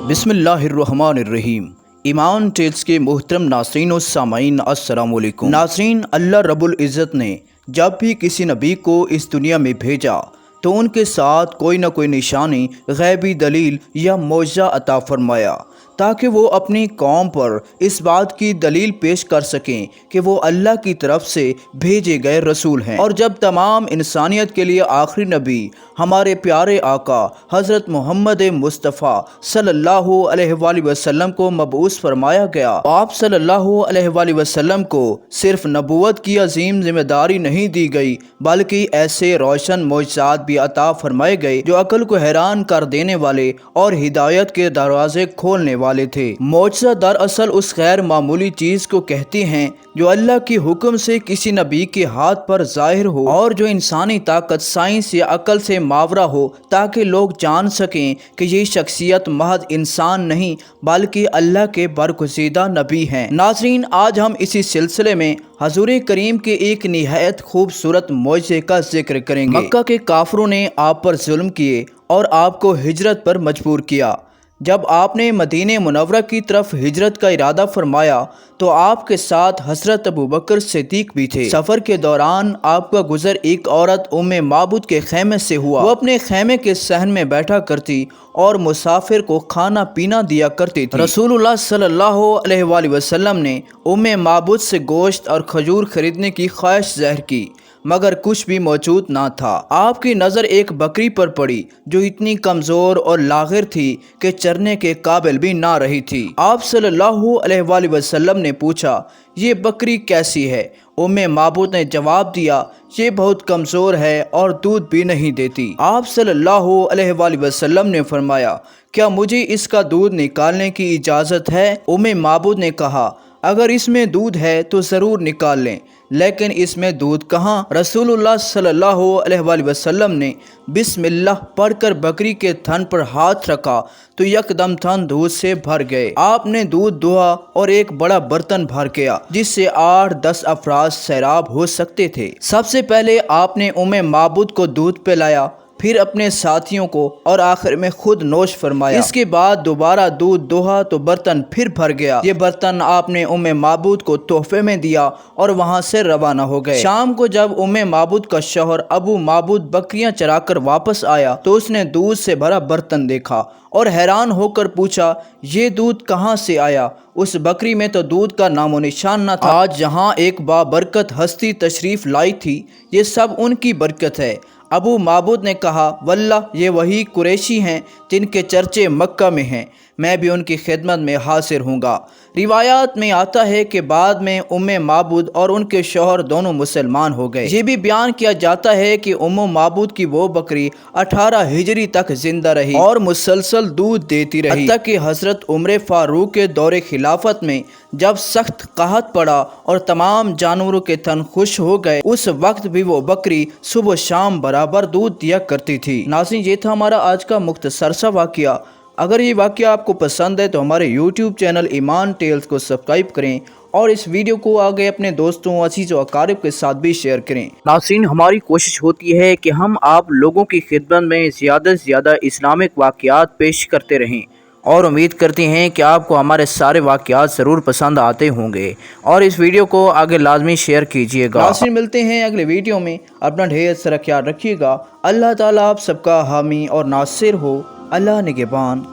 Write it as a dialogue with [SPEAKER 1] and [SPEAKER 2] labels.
[SPEAKER 1] बिस्मिल्लाहिर्रहमानिर्रहीम। ईमान टेल्स के मोहतरम नासरीन और सामाईन अस्सलाम वालेकुम। नासरीन, अल्लाह रब्बुल इज़्ज़त ने जब भी किसी नबी को इस दुनिया में भेजा तो उनके साथ कोई ना कोई निशानी, गैबी दलील या मौजज़ा अता फरमाया ताकि वो अपनी कौम पर इस बात की दलील पेश कर सकें कि वो अल्लाह की तरफ से भेजे गए रसूल हैं। और जब तमाम इंसानियत के लिए आखिरी नबी हमारे प्यारे आका हज़रत मोहम्मद मुस्तफ़ा सल्लल्लाहु अलैहि वसल्लम को मबऊस फरमाया गया, आप सल्लल्लाहु अलैहि वसल्लम को सिर्फ नबूवत की अजीम जिम्मेदारी नहीं दी गई बल्कि ऐसे रोशन मौजज़ात भी अता फरमाए गए जो अक्ल को हैरान कर देने वाले और हिदायत के दरवाजे खोलने वाले थे। मौजज़ा दरअसल उस गैर मामूली चीज़ को कहती हैं जो अल्लाह के हुक्म से किसी नबी के हाथ पर ज़ाहिर हो और जो इंसानी ताकत, साइंस या अकल से मावरा हो ताकि लोग जान सकें कि ये शख्सियत महज इंसान नहीं बल्कि अल्लाह के बरगुज़ीदा नबी हैं। नाज़रीन, आज हम इसी सिलसिले में हजूर करीम के एक निहायत खूबसूरत मौजज़े का जिक्र करेंगे। मक्का के काफिरों ने आप पर जुल्म किए और आपको हिजरत पर मजबूर किया। जब आपने मदीने मुनव्वरा की तरफ हिजरत का इरादा फरमाया तो आपके साथ हज़रत अबू बकर सिद्दीक़ भी थे। सफ़र के दौरान आपका गुज़र एक औरत उम्मे माबूद के खैमे से हुआ। वो अपने खैमे के सहन में बैठा करती और मुसाफिर को खाना पीना दिया करती थी। रसूलुल्लाह सल्लल्लाहु अलैहि वसल्लम ने उम्मे माबूद से गोश्त और खजूर खरीदने की ख्वाहिश ज़ाहिर की मगर कुछ भी मौजूद ना था। आपकी नज़र एक बकरी पर पड़ी जो इतनी कमज़ोर और लाग़िर थी कि चरने के काबिल भी ना रही थी। आप सल्लल्लाहु अलैहि वसल्लम ने पूछा, ये बकरी कैसी है? उम्मे माबूद ने जवाब दिया, ये बहुत कमज़ोर है और दूध भी नहीं देती। आप सल्लल्लाहु अलैहि वसल्लम ने फरमाया, क्या मुझे इसका दूध निकालने की इजाज़त है? उम्मे माबूद ने कहा, अगर इसमें दूध है तो ज़रूर निकाल लें, लेकिन इसमें दूध कहाँ? रसूलुल्लाह सल्लल्लाहु अलैहि वसल्लम ने बिस्मिल्लाह पढ़कर बकरी के थन पर हाथ रखा तो यकदम थन दूध से भर गए। आपने दूध दुहा और एक बड़ा बर्तन भर गया जिससे 8-10 अफराद सैराब हो सकते थे। सबसे पहले आपने उम्मे माबूद को दूध पिलाया, फिर अपने साथियों को और आखिर में खुद नोश फरमाया। इसके बाद दोबारा दूध दोहा तो बर्तन फिर भर गया। ये बर्तन आपने उम्मे माबूद को तोहफे में दिया और वहाँ से रवाना हो गए। शाम को जब उम्मे माबूद का शौहर अबू माबूद बकरियां चराकर वापस आया तो उसने दूध से भरा बर्तन देखा और हैरान होकर पूछा, ये दूध कहाँ से आया? उस बकरी में तो दूध का नामो निशान न था। आज जहाँ एक बाबरकत हस्ती तशरीफ़ लाई थी, ये सब उनकी बरकत है। अबू माबूद ने कहा, वल्लाह ये वही कुरैशी हैं जिनके चर्चे मक्का में हैं, मैं भी उनकी खिदमत में हाजिर हूँगा। रिवायात में आता है कि बाद में उम्मे माबूद और उनके शौहर दोनों मुसलमान हो गए। ये भी बयान किया जाता है कि उम्मे माबूद की वो बकरी 18 हिजरी तक जिंदा रही और मुसलसल दूध देती रही, हत्ता कि हज़रत उमर फारूक के दौरे खिलाफत में जब सख्त कहत पड़ा और तमाम जानवरों के तन खुश हो गए, उस वक्त भी वो बकरी सुबह शाम बराबर दूध दिया करती थी। नाज़रीन, ये था हमारा आज का मुख्तसर सा वाक़या। अगर ये वाक़या आपको पसंद है तो हमारे YouTube चैनल ईमान टेल्स को सब्सक्राइब करें और इस वीडियो को आगे अपने दोस्तों, अजीज़ व अकारिब के साथ भी शेयर करें। नाज़रीन, हमारी कोशिश होती है कि हम आप लोगों की खिदमत में ज़्यादा से ज़्यादा इस्लामिक वाक़यात पेश करते रहें और उम्मीद करते हैं कि आपको हमारे सारे वाक़यात ज़रूर पसंद आते होंगे और इस वीडियो को आगे लाजमी शेयर कीजिएगा। नाज़रीन, मिलते हैं अगले वीडियो में। अपना ढेर सारा ख्याल रखिएगा। अल्लाह ताला आप सबका हामी और नासिर हो। अल्लाह निगहबान।